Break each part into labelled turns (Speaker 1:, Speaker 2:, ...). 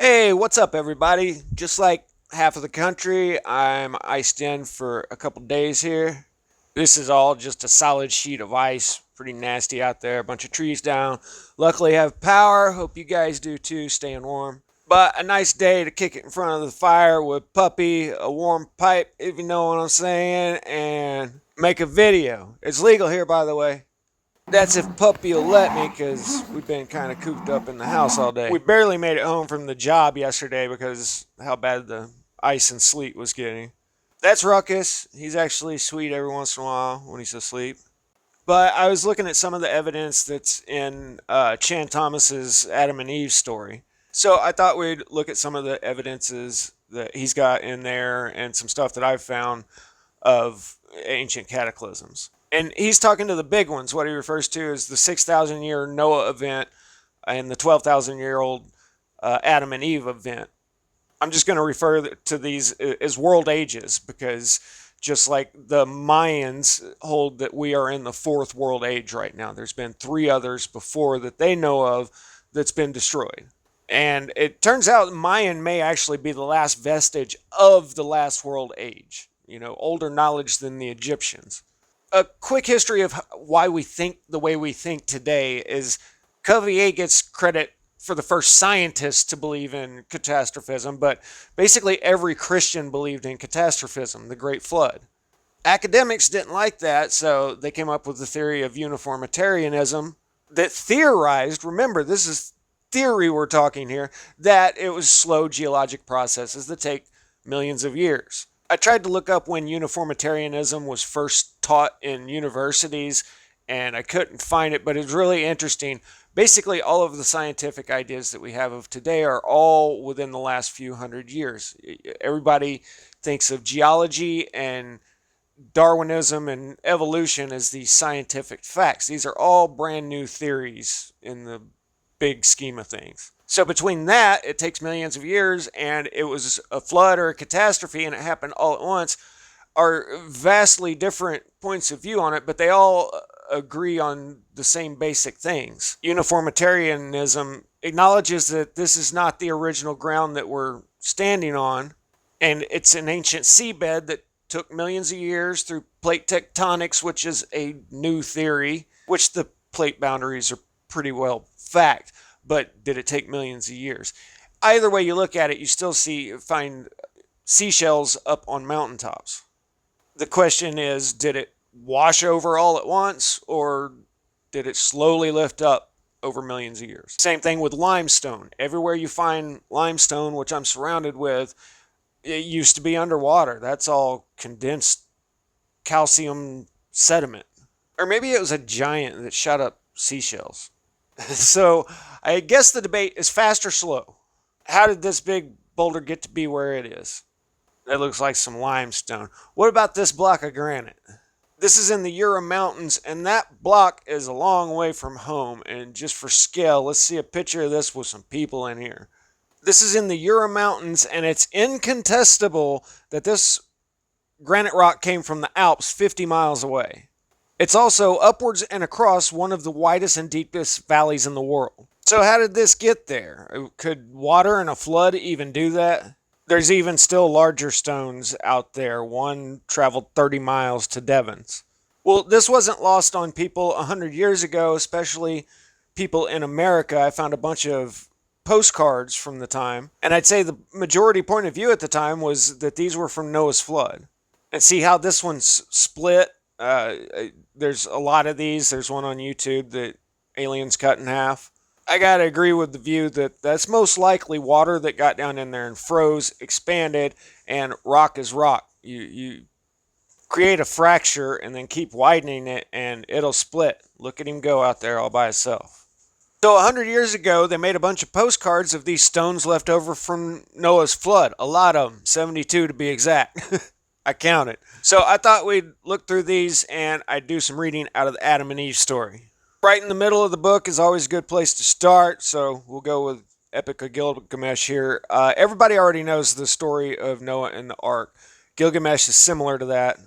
Speaker 1: Hey, what's up, everybody? Just like half of the country, I'm iced in for a couple days here. This is all just a solid sheet of ice. Pretty nasty out there. A bunch of trees down. Luckily, I have power. Hope you guys do too, staying warm. But a nice day to kick it in front of the fire with puppy, a warm pipe, if you know what I'm saying, and make a video. It's legal here, by the way. That's if Puppy will let me, because we've been kind of cooped up in the house all day. We barely made it home from the job yesterday because how bad the ice and sleet was getting. That's Ruckus. He's actually sweet every once in a while when he's asleep. But I was looking at some of the evidence that's in Chan Thomas's Adam and Eve story. So I thought we'd look at some of the evidences that he's got in there and some stuff that I've found of ancient cataclysms. And he's talking to the big ones. What he refers to as the 6,000 year Noah event and the 12,000-year-old Adam and Eve event. I'm just going to refer to these as world ages because just like the Mayans hold that we are in the fourth world age right now. There's been three others before that they know of that's been destroyed. And it turns out Mayan may actually be the last vestige of the last world age. Older knowledge than the Egyptians. A quick history of why we think the way we think today is Cuvier gets credit for the first scientist to believe in catastrophism, but basically every Christian believed in catastrophism, the Great Flood. Academics didn't like that, so they came up with the theory of uniformitarianism that theorized, remember, this is theory we're talking here, that it was slow geologic processes that take millions of years. I tried to look up when uniformitarianism was first taught in universities, and I couldn't find it, but it's really interesting. Basically, all of the scientific ideas that we have of today are all within the last few hundred years. Everybody thinks of geology and Darwinism and evolution as these scientific facts. These are all brand new theories in the big scheme of things. So between that, it takes millions of years, and it was a flood or a catastrophe, and it happened all at once, are vastly different points of view on it, but they all agree on the same basic things. Uniformitarianism acknowledges that this is not the original ground that we're standing on, and it's an ancient seabed that took millions of years through plate tectonics, which is a new theory, which the plate boundaries are pretty well fact. But did it take millions of years? Either way you look at it, you still find seashells up on mountaintops. The question is, did it wash over all at once, or did it slowly lift up over millions of years? Same thing with limestone. Everywhere you find limestone, which I'm surrounded with, it used to be underwater. That's all condensed calcium sediment. Or maybe it was a giant that shot up seashells. So I guess the debate is fast or slow. How did this big boulder get to be where it is? That looks like some limestone. What about this block of granite? This is in the Ural Mountains, and that block is a long way from home. And just for scale, let's see a picture of this with some people in here. This is in the Ural Mountains, and it's incontestable that this granite rock came from the Alps 50 miles away. It's also upwards and across one of the widest and deepest valleys in the world. So how did this get there? Could water and a flood even do that? There's even still larger stones out there. One traveled 30 miles to Devon's. Well, this wasn't lost on people 100 years ago, especially people in America. I found a bunch of postcards from the time, and I'd say the majority point of view at the time was that these were from Noah's flood. And see how this one's split? There's a lot of these. There's one on YouTube that aliens cut in half. I gotta agree with the view that that's most likely water that got down in there and froze, expanded, and rock is rock. You create a fracture and then keep widening it, and it'll split. Look at him go out there all by himself. So 100 years ago, they made a bunch of postcards of these stones left over from Noah's flood. A lot of them, 72 to be exact. I counted. So I thought we'd look through these and I'd do some reading out of the Adam and Eve story. Right in the middle of the book is always a good place to start, so we'll go with Epic of Gilgamesh here. Everybody already knows the story of Noah and the Ark. Gilgamesh is similar to that.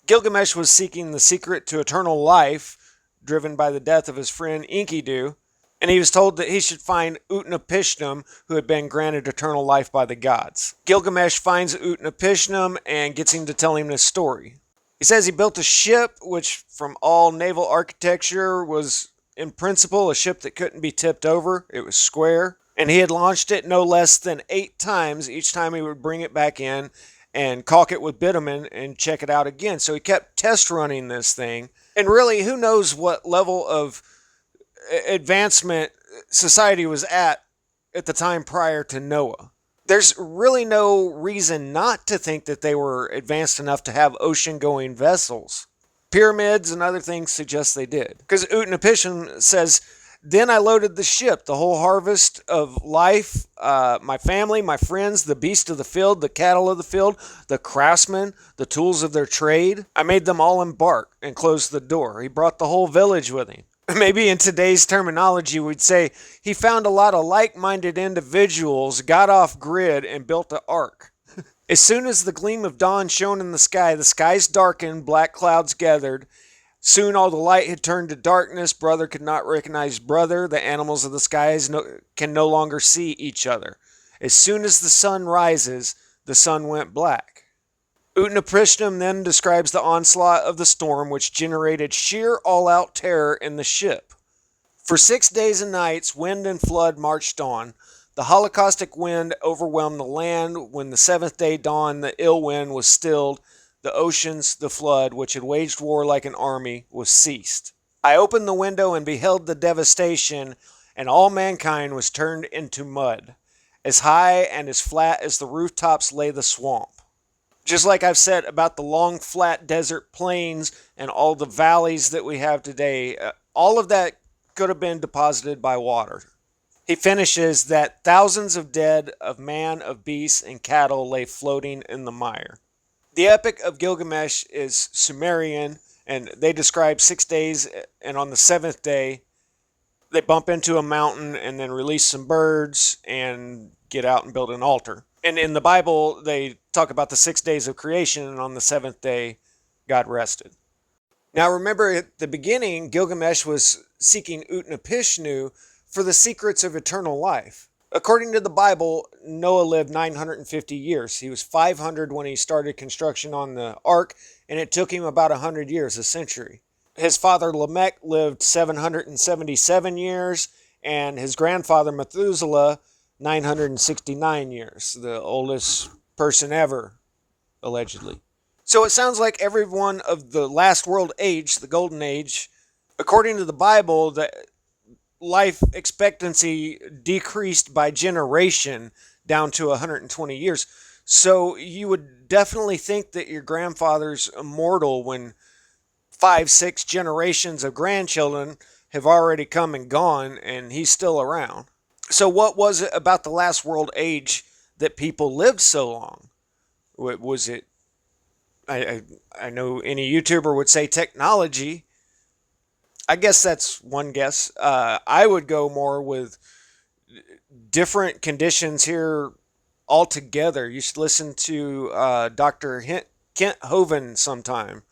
Speaker 1: Gilgamesh was seeking the secret to eternal life, driven by the death of his friend Enkidu. And he was told that he should find Utnapishtim, who had been granted eternal life by the gods. Gilgamesh finds Utnapishtim and gets him to tell him this story. He says he built a ship, which from all naval architecture was in principle a ship that couldn't be tipped over. It was square. And he had launched it no less than 8 times. Each time he would bring it back in and caulk it with bitumen and check it out again. So he kept test running this thing. And really, who knows what level of advancement society was at the time prior to Noah. There's really no reason not to think that they were advanced enough to have ocean-going vessels. Pyramids and other things suggest they did. Because Utnapishtim says, then I loaded the ship, the whole harvest of life, my family, my friends, the beasts of the field, the cattle of the field, the craftsmen, the tools of their trade. I made them all embark and closed the door. He brought the whole village with him. Maybe in today's terminology, we'd say he found a lot of like-minded individuals, got off grid, and built an ark. As soon as the gleam of dawn shone in the skies darkened, black clouds gathered. Soon all the light had turned to darkness. Brother could not recognize brother. The animals of the skies can no longer see each other. As soon as the sun rises, the sun went black. Utnapishtim then describes the onslaught of the storm, which generated sheer all-out terror in the ship. For 6 days and nights, wind and flood marched on. The holocaustic wind overwhelmed the land. When the 7th day dawned, the ill wind was stilled. The oceans, the flood, which had waged war like an army, was ceased. I opened the window and beheld the devastation, and all mankind was turned into mud. As high and as flat as the rooftops lay the swamp. Just like I've said about the long, flat desert plains and all the valleys that we have today, all of that could have been deposited by water. He finishes that thousands of dead, of man, of beasts, and cattle lay floating in the mire. The Epic of Gilgamesh is Sumerian, and they describe 6 days, and on the 7th day, they bump into a mountain and then release some birds and get out and build an altar. And in the Bible, they talk about the 6 days of creation, and on the 7th day, God rested. Now remember, at the beginning, Gilgamesh was seeking Utnapishtim for the secrets of eternal life. According to the Bible, Noah lived 950 years. He was 500 when he started construction on the ark, and it took him about 100 years, a century. His father Lamech lived 777 years, and his grandfather Methuselah 969 years, the oldest person ever, allegedly. So it sounds like everyone of the last world age, the golden age, according to the Bible, the life expectancy decreased by generation down to 120 years. So you would definitely think that your grandfather's immortal when 5-6 generations of grandchildren have already come and gone and he's still around. So what was it about the last world age that people lived so long? Was it, I know any YouTuber would say technology. I guess that's one guess. I would go more with different conditions here altogether. You should listen to Dr. Kent Hovind sometime.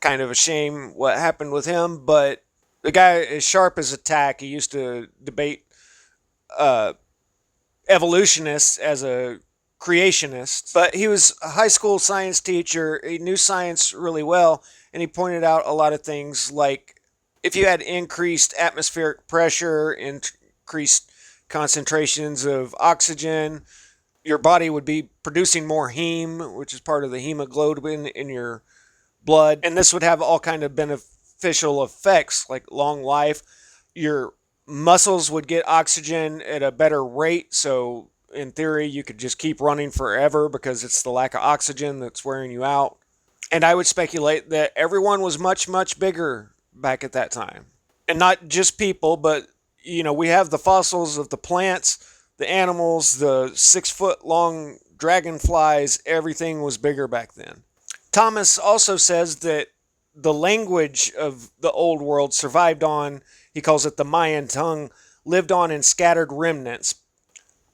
Speaker 1: Kind of a shame what happened with him, but the guy is sharp as a tack. He used to debate evolutionists as a creationist, but he was a high school science teacher. He knew science really well, and he pointed out a lot of things like if you had increased atmospheric pressure, increased concentrations of oxygen, your body would be producing more heme, which is part of the hemoglobin in your blood, and this would have all kind of beneficial effects like long life. Your muscles would get oxygen at a better rate, so in theory you could just keep running forever because it's the lack of oxygen that's wearing you out. And I would speculate that everyone was much, much bigger back at that time. And not just people, but we have the fossils of the plants, the animals, the 6-foot long dragonflies. Everything was bigger back then. Thomas also says that the language of the old world survived on, he calls it the Mayan tongue, lived on in scattered remnants.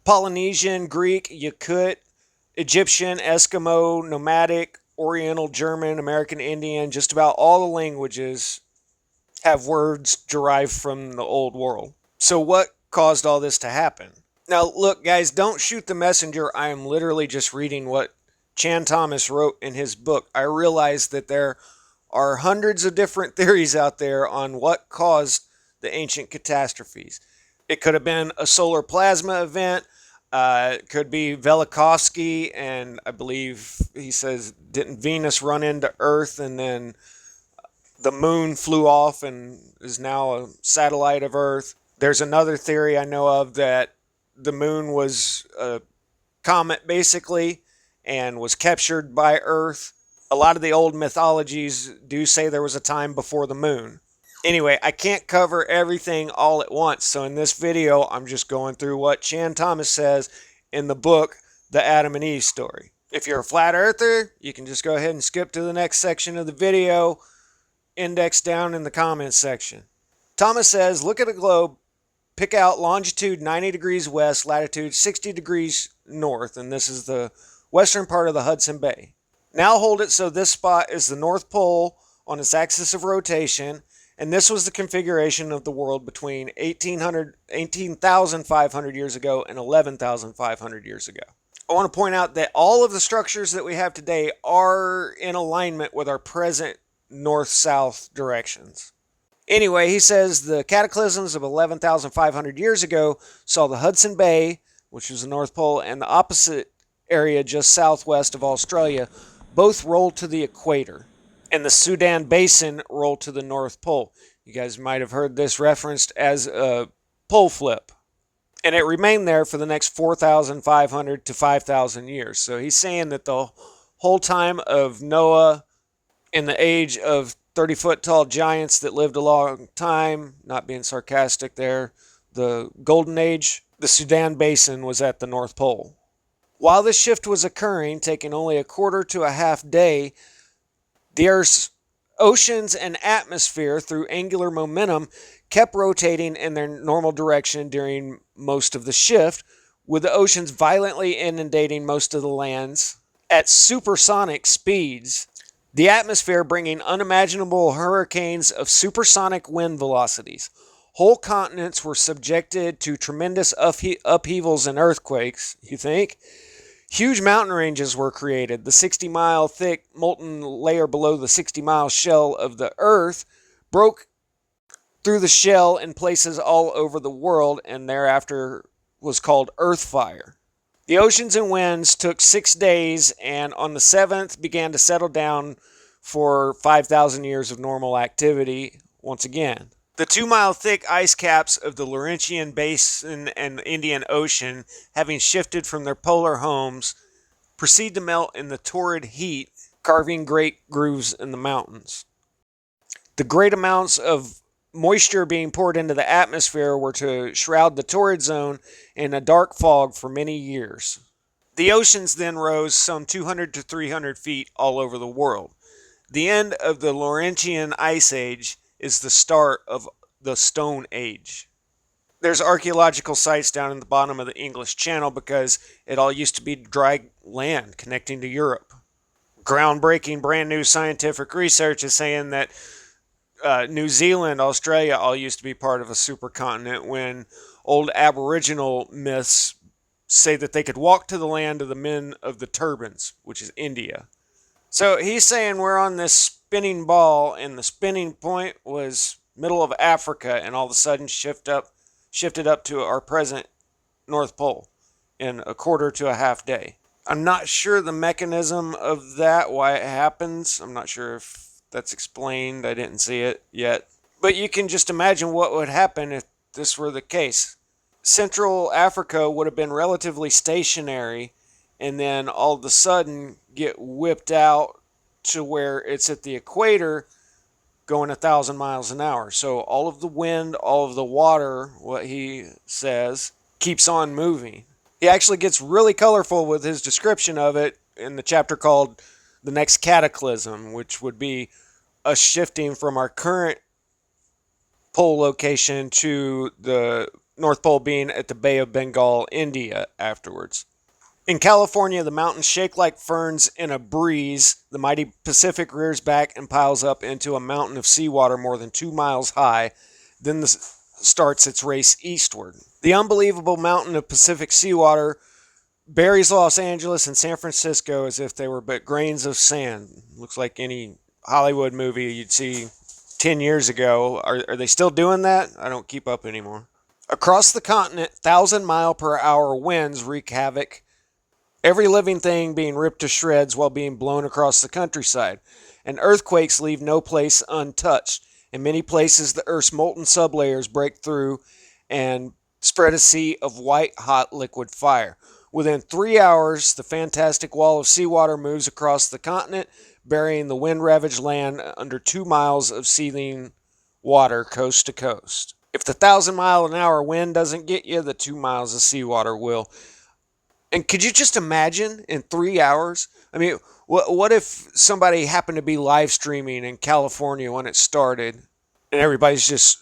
Speaker 1: Polynesian, Greek, Yakut, Egyptian, Eskimo, nomadic, Oriental, German, American Indian, just about all the languages have words derived from the old world. So what caused all this to happen? Now, look, guys, don't shoot the messenger. I am literally just reading what Chan Thomas wrote in his book. I realize that there are hundreds of different theories out there on what caused the ancient catastrophes. It could have been a solar plasma event. It could be Velikovsky, and I believe he says, didn't Venus run into Earth and then the moon flew off and is now a satellite of Earth? There's another theory I know of that the moon was a comet, basically, and was captured by Earth. A lot of the old mythologies do say there was a time before the moon. Anyway, I can't cover everything all at once, so in this video, I'm just going through what Chan Thomas says in the book, The Adam and Eve Story. If you're a flat earther, you can just go ahead and skip to the next section of the video, indexed down in the comments section. Thomas says, look at a globe, pick out longitude 90 degrees west, latitude 60 degrees north, and this is the western part of the Hudson Bay. Now hold it so this spot is the North Pole on its axis of rotation, and this was the configuration of the world between 18,500 years ago and 11,500 years ago. I want to point out that all of the structures that we have today are in alignment with our present north-south directions. Anyway, he says the cataclysms of 11,500 years ago saw the Hudson Bay, which is the North Pole, and the opposite area just southwest of Australia, both roll to the equator, and the Sudan Basin roll to the North Pole. You guys might have heard this referenced as a pole flip. And it remained there for the next 4,500 to 5,000 years. So he's saying that the whole time of Noah in the age of 30-foot-tall giants that lived a long time, not being sarcastic there, the Golden Age, the Sudan Basin was at the North Pole. While this shift was occurring, taking only a quarter to a half day, the Earth's oceans and atmosphere, through angular momentum, kept rotating in their normal direction during most of the shift, with the oceans violently inundating most of the lands at supersonic speeds, the atmosphere bringing unimaginable hurricanes of supersonic wind velocities. Whole continents were subjected to tremendous upheavals and earthquakes, you think? Huge mountain ranges were created. The 60-mile thick molten layer below the 60-mile shell of the Earth broke through the shell in places all over the world, and thereafter was called Earth Fire. The oceans and winds took 6 days, and on the 7th began to settle down for 5,000 years of normal activity once again. The 2-mile thick ice caps of the Laurentian Basin and Indian Ocean, having shifted from their polar homes, proceed to melt in the torrid heat, carving great grooves in the mountains. The great amounts of moisture being poured into the atmosphere were to shroud the torrid zone in a dark fog for many years. The oceans then rose some 200 to 300 feet all over the world. The end of the Laurentian Ice Age is the start of the Stone Age. There's archaeological sites down in the bottom of the English Channel because it all used to be dry land connecting to Europe. Groundbreaking, brand new scientific research is saying that New Zealand, Australia all used to be part of a supercontinent when old Aboriginal myths say that they could walk to the land of the men of the turbans, which is India. So he's saying we're on this spinning ball, and the spinning point was middle of Africa, and all of a sudden shifted up to our present North Pole in a quarter to a half day. I'm not sure the mechanism of that, why it happens. I'm not sure if that's explained. I didn't see it yet. But you can just imagine what would happen if this were the case. Central Africa would have been relatively stationary, and then all of a sudden get whipped out to where it's at the equator going 1,000 miles an hour. So all of the wind, all of the water, what he says, keeps on moving. He actually gets really colorful with his description of it in the chapter called The Next Cataclysm, which would be us shifting from our current pole location to the North Pole being at the Bay of Bengal, India, afterwards. In California, the mountains shake like ferns in a breeze. The mighty Pacific rears back and piles up into a mountain of seawater more than 2 miles high. Then the starts its race eastward. The unbelievable mountain of Pacific seawater buries Los Angeles and San Francisco as if they were but grains of sand. Looks like any Hollywood movie you'd see 10 years ago. Are they still doing that? I don't keep up anymore. Across the continent, 1,000-mile-per-hour winds wreak havoc, every living thing being ripped to shreds while being blown across the countryside. And earthquakes leave no place untouched. In many places, the Earth's molten sublayers break through and spread a sea of white-hot liquid fire. Within 3 hours, the fantastic wall of seawater moves across the continent, burying the wind-ravaged land under 2 miles of seething water coast to coast. If the 1,000-mile-an-hour wind doesn't get you, the 2 miles of seawater will. And could you just imagine in 3 hours? I mean, what if somebody happened to be live streaming in California when it started and everybody's just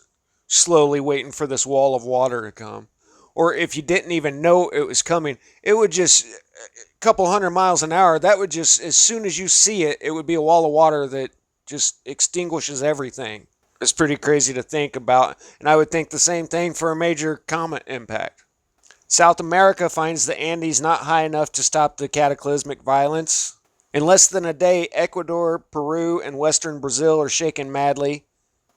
Speaker 1: slowly waiting for this wall of water to come? Or if you didn't even know it was coming, it would just, a couple hundred miles an hour, that would just, as soon as you see it, it would be a wall of water that just extinguishes everything. It's pretty crazy to think about. And I would think the same thing for a major comet impact. South America finds the Andes not high enough to stop the cataclysmic violence. In less than a day, Ecuador, Peru, and western Brazil are shaken madly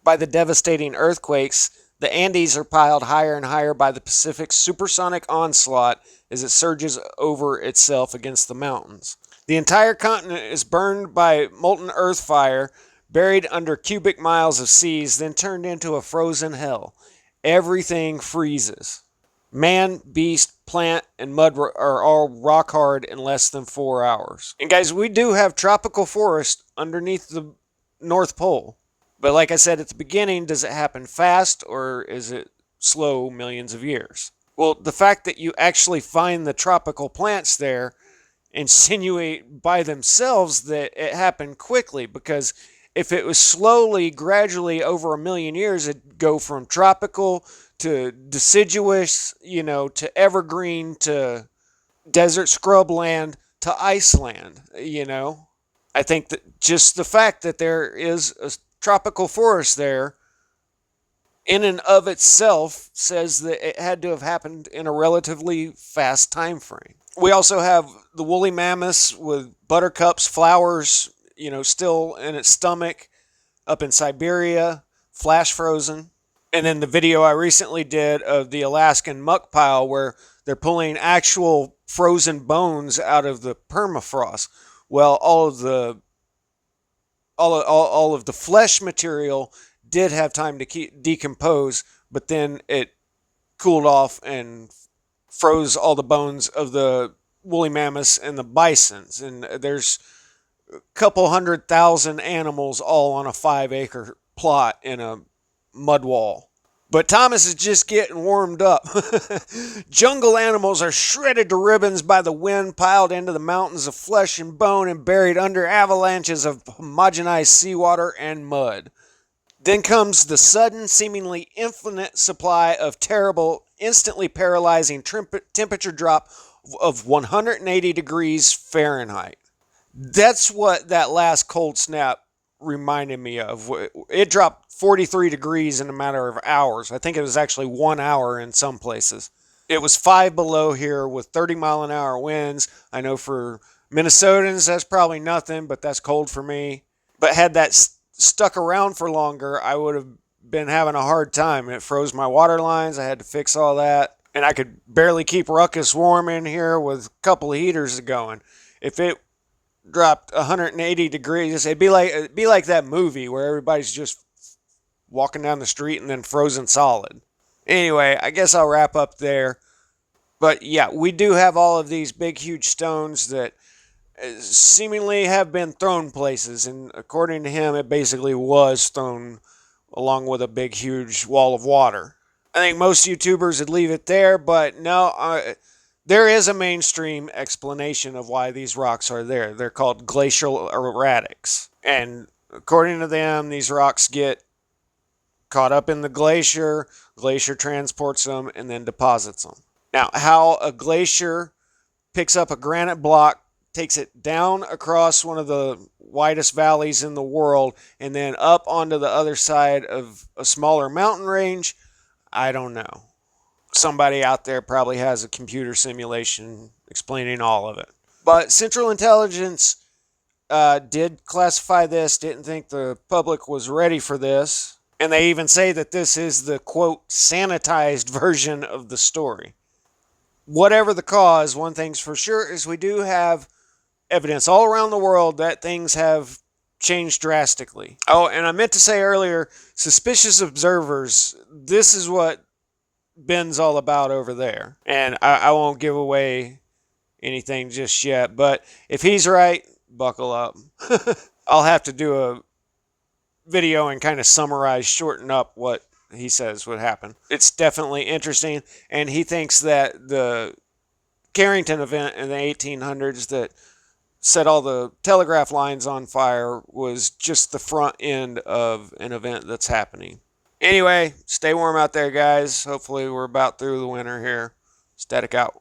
Speaker 1: by the devastating earthquakes. The Andes are piled higher and higher by the Pacific's supersonic onslaught as it surges over itself against the mountains. The entire continent is burned by molten earth fire, buried under cubic miles of seas, then turned into a frozen hell. Everything freezes. Man, beast, plant, and mud are all rock hard in less than 4 hours. And guys, we do have tropical forest underneath the North Pole. But like I said at the beginning, does it happen fast or is it slow millions of years? Well, the fact that you actually find the tropical plants there insinuate by themselves that it happened quickly, because if it was slowly, gradually over a million years, it'd go from tropical to deciduous, to evergreen, to desert scrubland, to Iceland, I think that just the fact that there is a tropical forest there in and of itself says that it had to have happened in a relatively fast time frame. We also have the woolly mammoths with buttercups, flowers, still in its stomach up in Siberia, flash frozen. And then the video I recently did of the Alaskan muck pile where they're pulling actual frozen bones out of the permafrost. Well, all of the flesh material did have time to decompose, but then it cooled off and froze all the bones of the woolly mammoths and the bisons. And there's a couple 100,000 animals all on a 5-acre plot in a mud wall. But Thomas is just getting warmed up. Jungle animals are shredded to ribbons by the wind, piled into the mountains of flesh and bone, and buried under avalanches of homogenized seawater and mud. Then comes the sudden, seemingly infinite supply of terrible, instantly paralyzing temperature drop of 180 degrees Fahrenheit. That's what that last cold snap reminded me of. It dropped 43 degrees in a matter of hours. I think it was actually 1 hour in some places. It was 5 below here with 30-mile-an-hour winds. I know for Minnesotans that's probably nothing, but that's cold for me. But had that stuck around for longer, I would have been having a hard time. It froze my water lines. I had to fix all that. And I could barely keep Ruckus warm in here with a couple of heaters going. If it dropped 180 degrees, it'd be like that movie where everybody's just walking down the street and then frozen solid. Anyway, I guess I'll wrap up there. But yeah, we do have all of these big, huge stones that seemingly have been thrown places. And according to him, it basically was thrown along with a big, huge wall of water. I think most YouTubers would leave it there, but no, there is a mainstream explanation of why these rocks are there. They're called glacial erratics. And according to them, these rocks get caught up in the glacier transports them and then deposits them. Now, how a glacier picks up a granite block, takes it down across one of the widest valleys in the world, and then up onto the other side of a smaller mountain range, I don't know. Somebody out there probably has a computer simulation explaining all of it. But Central Intelligence did classify this, didn't think the public was ready for this. And they even say that this is the, quote, sanitized version of the story. Whatever the cause, one thing's for sure is we do have evidence all around the world that things have changed drastically. Oh, and I meant to say earlier, suspicious observers, this is what Ben's all about over there. And I won't give away anything just yet, but if he's right, buckle up. I'll have to do a video and kind of summarize, shorten up what he says would happen. It's definitely interesting, and he thinks that the Carrington event in the 1800s that set all the telegraph lines on fire was just the front end of an event that's happening. Anyway, stay warm out there, guys. Hopefully we're about through the winter here. Static out.